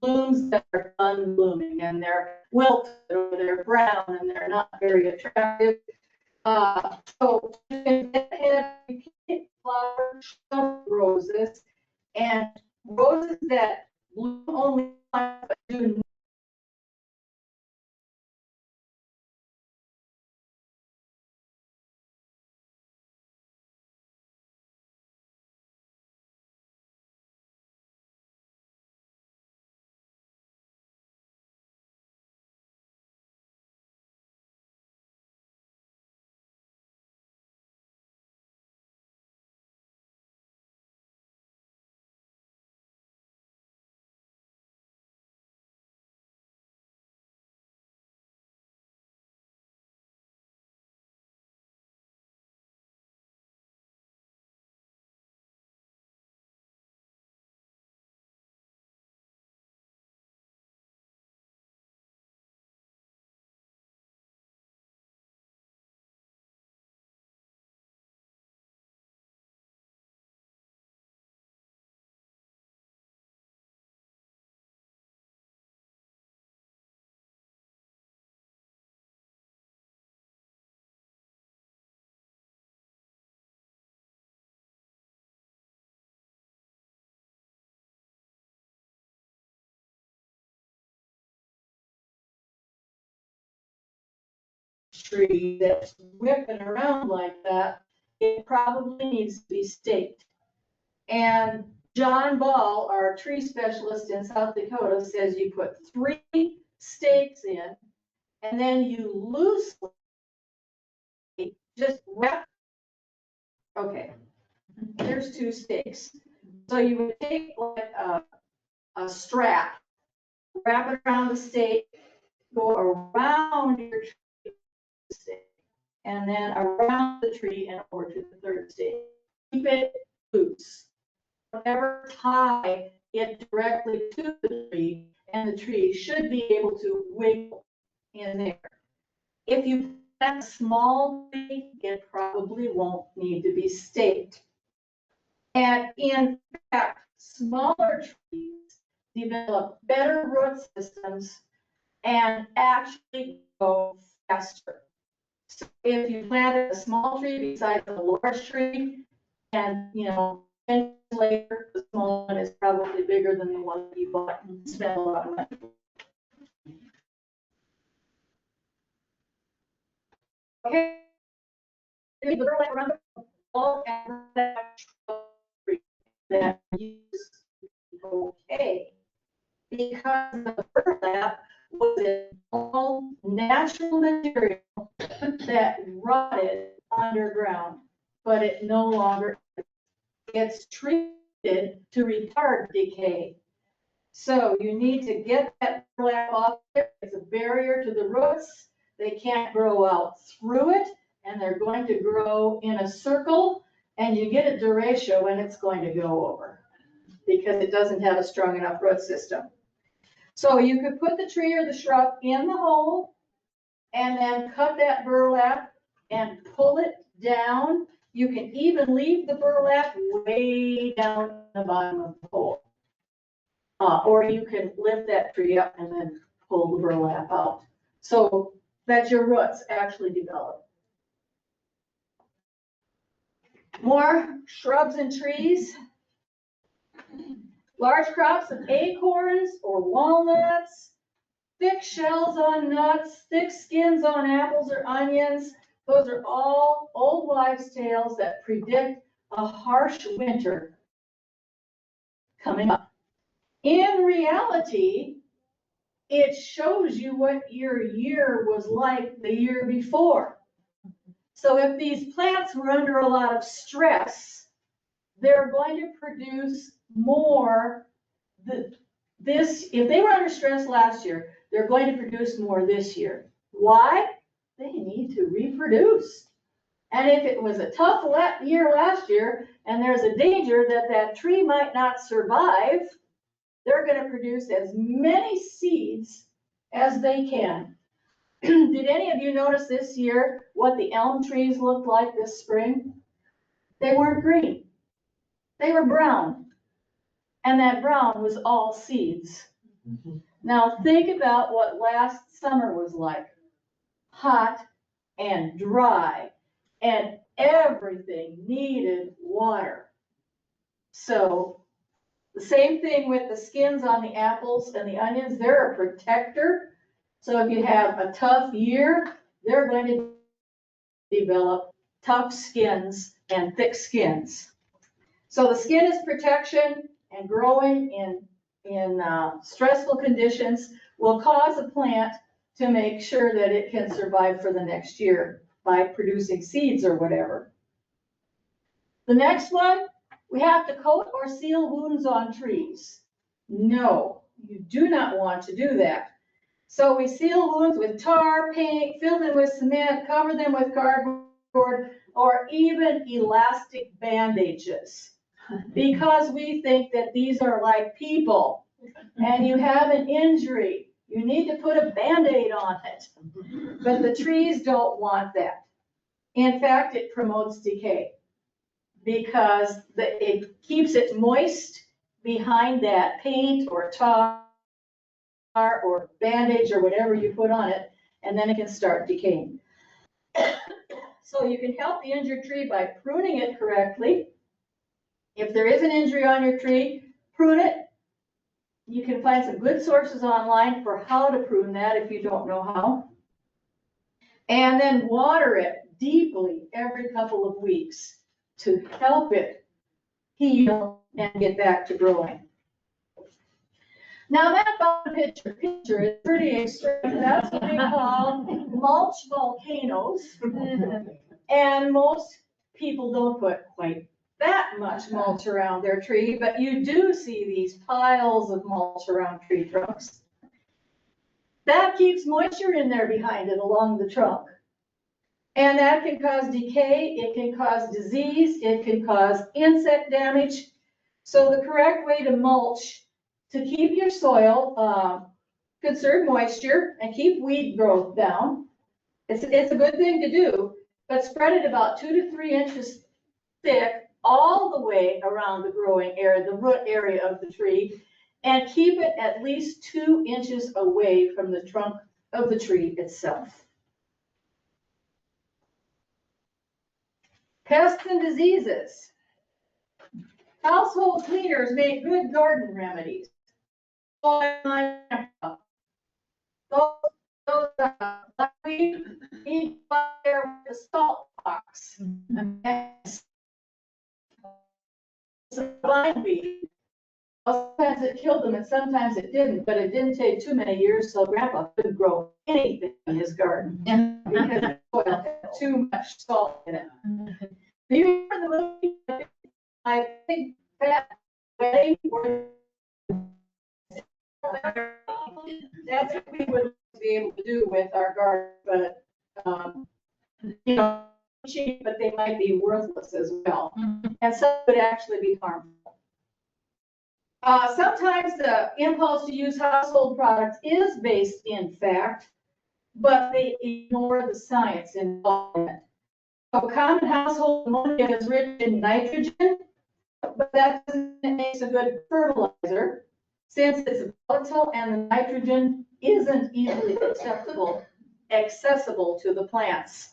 blooms that are unblooming and they're wilted or they're brown and they're not very attractive. So you can get ahead, repeat flower shrub roses and roses that bloom only once, but do tree that's whipping around like that, it probably needs to be staked. And John Ball, our tree specialist in South Dakota, says you put 3 stakes in and then you loosely just wrap. Okay, there's 2 stakes. So you would take like a strap, wrap it around the stake, go around your tree stake, and then around the tree and over to the 3rd stake. Keep it loose. Never tie it directly to the tree, and the tree should be able to wiggle in there. If you plant a small tree, it probably won't need to be staked. And in fact, smaller trees develop better root systems and actually grow faster. So if you planted a small tree beside a large tree, and 10 years later, the small one is probably bigger than the one you bought and spent a lot of money. Okay. The burlap around the wall and that use okay, because the burlap was an all natural material that rotted underground, but it no longer gets treated to retard decay. So you need to get that burlap off there. It's a barrier to the roots. They can't grow out through it, and they're going to grow in a circle, and you get a derecho when it's going to go over because it doesn't have a strong enough root system. So you could put the tree or the shrub in the hole and then cut that burlap and pull it down. You can even leave the burlap way down the bottom of the hole. Or you can lift that tree up and then pull the burlap out. So that your roots actually develop. More shrubs and trees. Large crops of acorns or walnuts, thick shells on nuts, thick skins on apples or onions. Those are all old wives' tales that predict a harsh winter coming up. In reality, it shows you what your year was like the year before. So if these plants were under a lot of stress, they're going to produce more. If they were under stress last year, they're going to produce more this year. Why? They need to reproduce. And if it was a tough year last year, and there's a danger that that tree might not survive, they're going to produce as many seeds as they can. Did any of you notice this year what the elm trees looked like this spring? They weren't green. They were brown. And that brown was all seeds. Now think about what last summer was like. Hot and dry, and everything needed water. So the same thing with the skins on the apples and the onions, they're a protector. So if you have a tough year, they're going to develop tough skins and thick skins. So the skin is protection, and growing in stressful conditions will cause a plant to make sure that it can survive for the next year by producing seeds or whatever. The next one, we have to coat or seal wounds on trees. No, you do not want to do that. So we seal wounds with tar, paint, fill them with cement, cover them with cardboard, or even elastic bandages. Because we think that these are like people, and you have an injury, you need to put a Band-Aid on it. But the trees don't want that. In fact, it promotes decay because it keeps it moist behind that paint or tar or bandage or whatever you put on it, and then it can start decaying. So you can help the injured tree by pruning it correctly. If there is an injury on your tree, prune it. You can find some good sources online for how to prune that if you don't know how. And then water it deeply every couple of weeks to help it heal and get back to growing. Now that bottom picture is pretty extreme. That's what we call mulch volcanoes. And most people don't put quite that much mulch around their tree, but you do see these piles of mulch around tree trunks. That keeps moisture in there behind it along the trunk. And that can cause decay, it can cause disease, it can cause insect damage. So the correct way to mulch to keep your soil, conserve moisture and keep weed growth down. It's a good thing to do, but spread it about 2 to 3 inches thick all the way around the growing area, the root area of the tree, and keep it at least 2 inches away from the trunk of the tree itself. Pests and diseases. Household cleaners make good garden remedies. Those we eat fire with the salt box. Sometimes it killed them and sometimes it didn't, but it didn't take too many years so Grandpa couldn't grow anything in his garden because the soil had too much salt in it. Do you remember the movie, My Big Fat Wedding? That's what we would be able to do with our garden, but cheap, but they might be worthless as well, and some would actually be harmful. Sometimes the impulse to use household products is based in fact, but they ignore the science involved in it. So common household ammonia is rich in nitrogen, but that doesn't make it a good fertilizer since it's volatile and the nitrogen isn't easily accessible to the plants.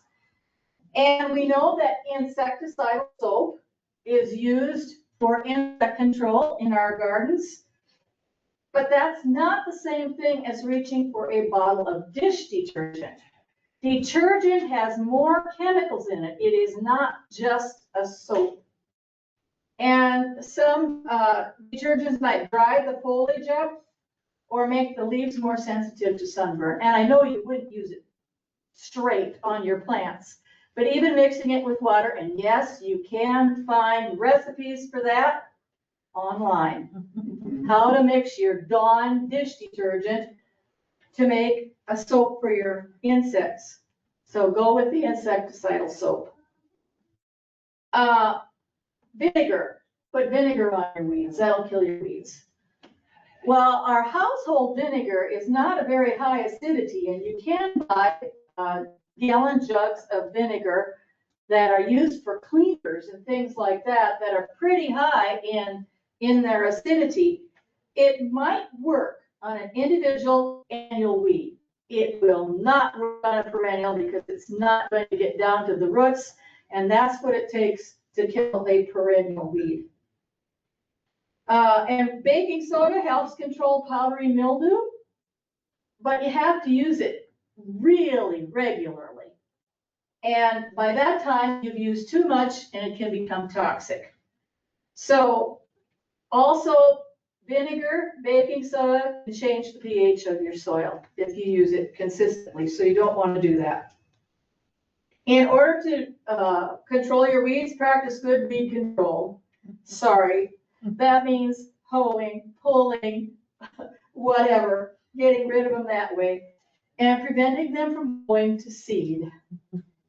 And we know that insecticidal soap is used for insect control in our gardens, but that's not the same thing as reaching for a bottle of dish detergent. Detergent has more chemicals in it. It is not just a soap. And some detergents might dry the foliage up or make the leaves more sensitive to sunburn. And I know you wouldn't use it straight on your plants, but even mixing it with water, and yes, you can find recipes for that online. How to mix your Dawn dish detergent to make a soap for your insects. So go with the insecticidal soap. Vinegar. Put vinegar on your weeds. That'll kill your weeds. Well, our household vinegar is not a very high acidity, and you can buy gallon jugs of vinegar that are used for cleaners and things like that, that are pretty high in their acidity, it might work on an individual annual weed. It will not work on a perennial because it's not going to get down to the roots, and that's what it takes to kill a perennial weed. And baking soda helps control powdery mildew, but you have to use it really regularly. And by that time, you've used too much and it can become toxic. So also vinegar, baking soda can change the pH of your soil if you use it consistently. So you don't want to do that. In order to control your weeds, practice good weed control. Sorry, that means hoeing, pulling, whatever, getting rid of them that way, and preventing them from going to seed.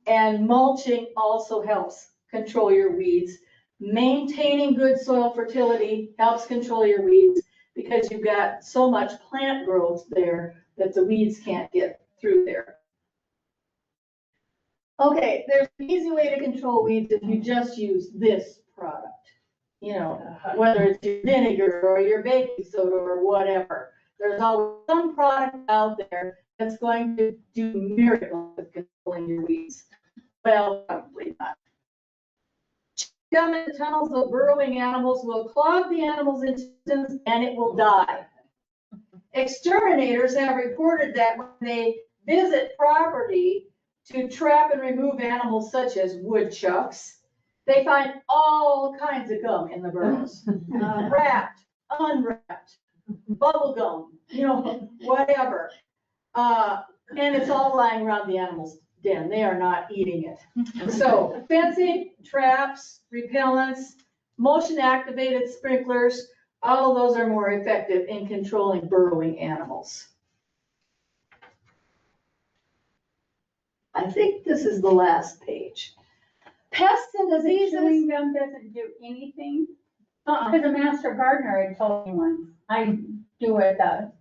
And mulching also helps control your weeds. Maintaining good soil fertility helps control your weeds because you've got so much plant growth there that the weeds can't get through there. Okay, there's an easy way to control weeds if you just use this product. You know, whether it's your vinegar or your baking soda or whatever. There's always some product out there that's going to do miracles with controlling your weeds. Well, probably not. Gum in the tunnels of burrowing animals will clog the animal's intestines and it will die. Exterminators have reported that when they visit property to trap and remove animals such as woodchucks, they find all kinds of gum in the burrows. Wrapped, unwrapped, bubble gum, you know, whatever. And it's all lying around the animal's den. They are not eating it. So fencing, traps, repellents, motion activated sprinklers, all of those are more effective in controlling burrowing animals. I think this is the last page. Pests and diseases. Chewing gum doesn't do anything? Because a master gardener had told me once. I do it at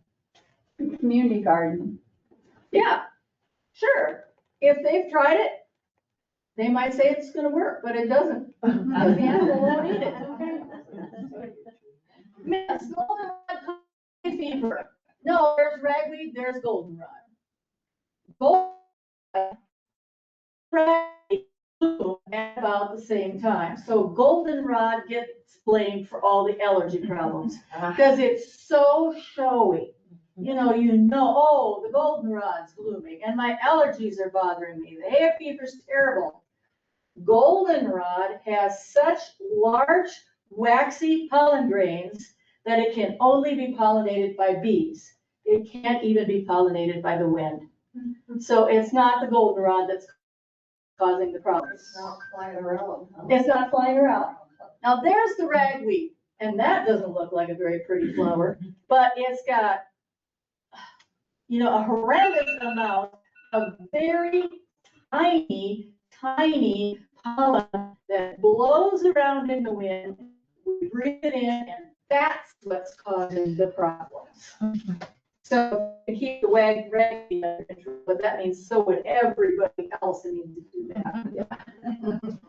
the community garden. Yeah, sure. If they've tried it, they might say it's gonna work, but it doesn't. Because the animal won't eat it. Myths, goldenrod coffee fever. No, there's ragweed, there's goldenrod. Goldenrod, ragweed bloom at about the same time. So goldenrod gets blamed for all the allergy problems because it's so showy. You know, oh, the goldenrod's blooming and my allergies are bothering me. The hay fever's terrible. Goldenrod has such large, waxy pollen grains that it can only be pollinated by bees. It can't even be pollinated by the wind. So it's not the goldenrod that's causing the problems. It's not flying around. It's not flying around. Now there's the ragweed, and that doesn't look like a very pretty flower, but it's got, you know, a horrendous amount of very tiny pollen that blows around in the wind. We breathe it in, and that's what's causing the problems. So to keep the ragweed under control, but that means so would everybody else needs to do that.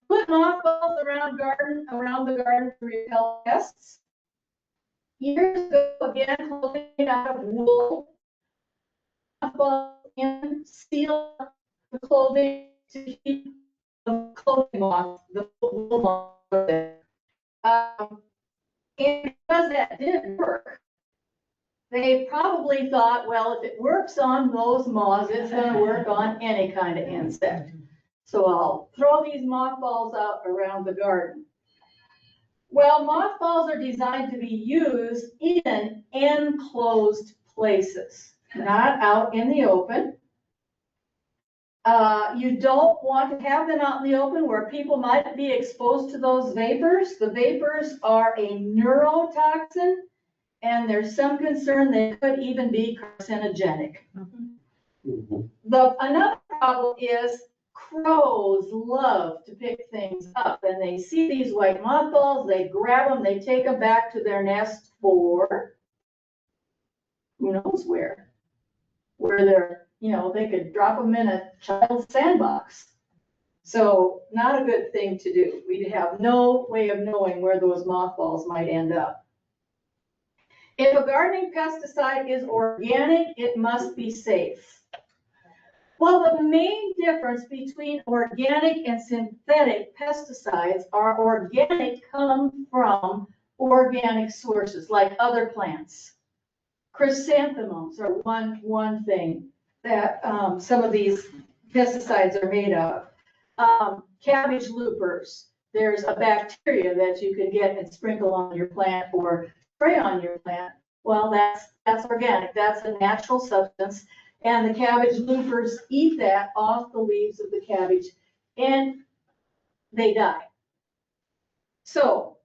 Put mothballs around the garden to repel pests. Years ago, again, clothing out of wool. Mothballs in, seal the clothing to keep the clothing moth, the wool moth there. And because that didn't work, they probably thought, well, if it works on those moths, it's gonna work on any kind of insect. So I'll throw these mothballs out around the garden. Well, mothballs are designed to be used in enclosed places, not out in the open. You don't want to have them out in the open where people might be exposed to those vapors. The vapors are a neurotoxin, and there's some concern they could even be carcinogenic. Another problem is crows love to pick things up, and they see these white mothballs, they grab them, they take them back to their nest for who knows where they're, you know, they could drop them in a child's sandbox. So not a good thing to do. We'd have no way of knowing where those mothballs might end up. If a gardening pesticide is organic, it must be safe. Well, the main difference between organic and synthetic pesticides are organic come from organic sources like other plants. Chrysanthemums are one thing that some of these pesticides are made of. Cabbage loopers, there's a bacteria that you can get and sprinkle on your plant or spray on your plant. Well, that's organic, that's a natural substance. And the cabbage loopers eat that off the leaves of the cabbage and they die. So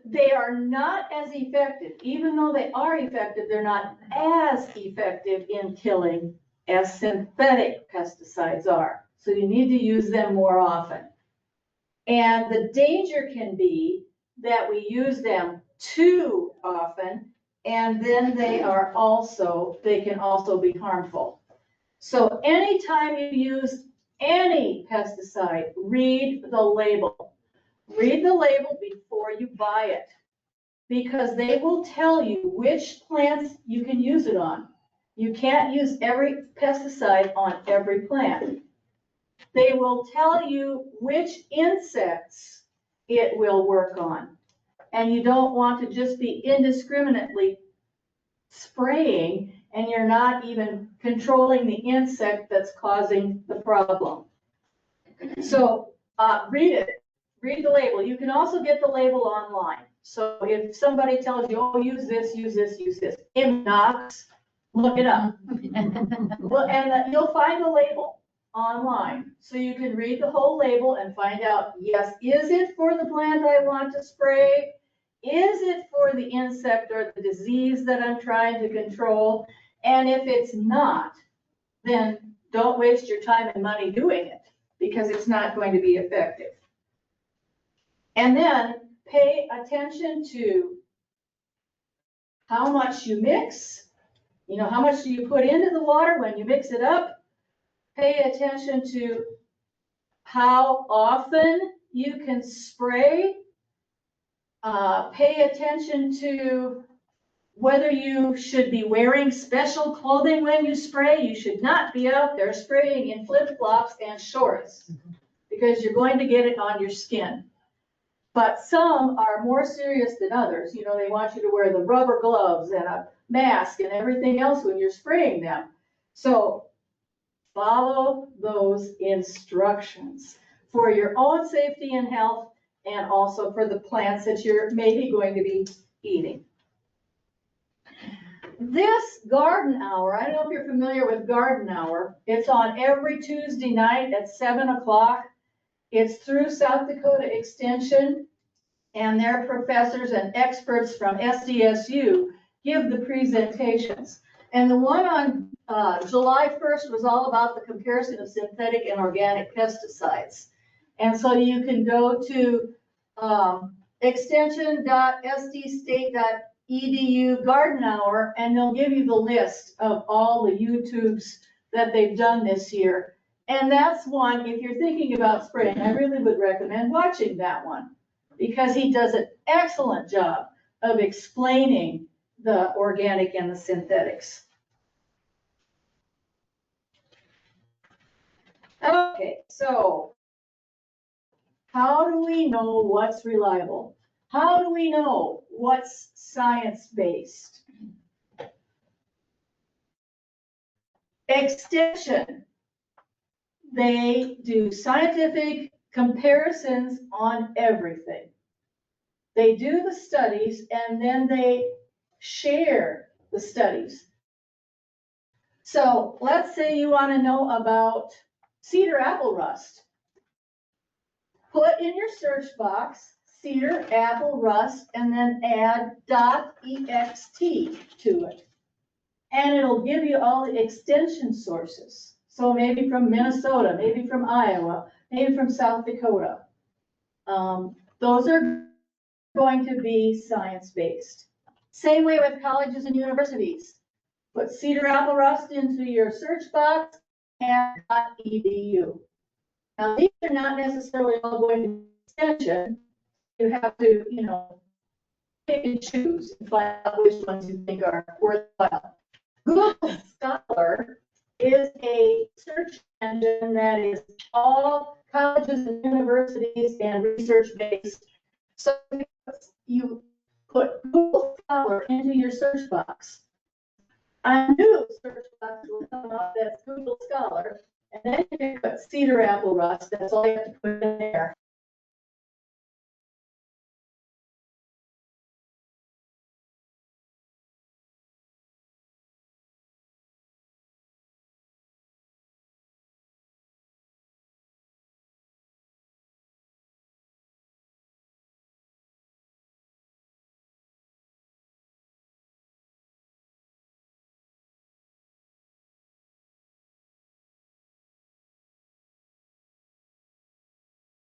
they are not as effective, even though they are effective, they're not as effective in killing as synthetic pesticides are. So you need to use them more often. And the danger can be that we use them too often, and then they can also be harmful. So anytime you use any pesticide, read the label. Read the label before you buy it, because they will tell you which plants you can use it on. You can't use every pesticide on every plant. They will tell you which insects it will work on. And you don't want to just be indiscriminately spraying and you're not even controlling the insect that's causing the problem. So read it, read the label. You can also get the label online. So if somebody tells you, oh, use this, use this, use this, if not, look it up. Well, and you'll find the label online. So you can read the whole label and find out, yes, is it for the plant I want to spray? Is it for the insect or the disease that I'm trying to control? And if it's not, then don't waste your time and money doing it because it's not going to be effective. And then pay attention to how much you mix. You know, how much do you put into the water when you mix it up? Pay attention to how often you can spray. Pay attention to whether you should be wearing special clothing when you spray. You should not be out there spraying in flip-flops and shorts because you're going to get it on your skin. But some are more serious than others. You know, they want you to wear the rubber gloves and a mask and everything else when you're spraying them. So follow those instructions for your own safety and health and also for the plants that you're maybe going to be eating. This garden hour, I don't know if you're familiar with garden hour. It's on every Tuesday night at 7 o'clock. It's through South Dakota Extension, and their professors and experts from SDSU give the presentations. And the one on July 1st was all about the comparison of synthetic and organic pesticides. And so you can go to extension.sdstate.edu garden hour, and they'll give you the list of all the YouTubes that they've done this year. And that's one, if you're thinking about spraying, I really would recommend watching that one because he does an excellent job of explaining the organic and the synthetics. Okay, so how do we know what's reliable? How do we know what's science-based? Extension. They do scientific comparisons on everything. They do the studies and then they share the studies. So let's say you want to know about cedar apple rust. Put in your search box cedar apple rust and then add .ext to it. And it'll give you all the extension sources. So maybe from Minnesota, maybe from Iowa, maybe from South Dakota. Those are going to be science-based. Same way with colleges and universities. Put cedar apple rust into your search box and .edu. Now, these are not necessarily all going to be extension. You have to, pick and choose and find out which ones you think are worthwhile. Google Scholar is a search engine that is all colleges and universities and research based. So you put Google Scholar into your search box. A new search box will come up that's Google Scholar, and then you can put cedar apple rust, that's all you have to put in there.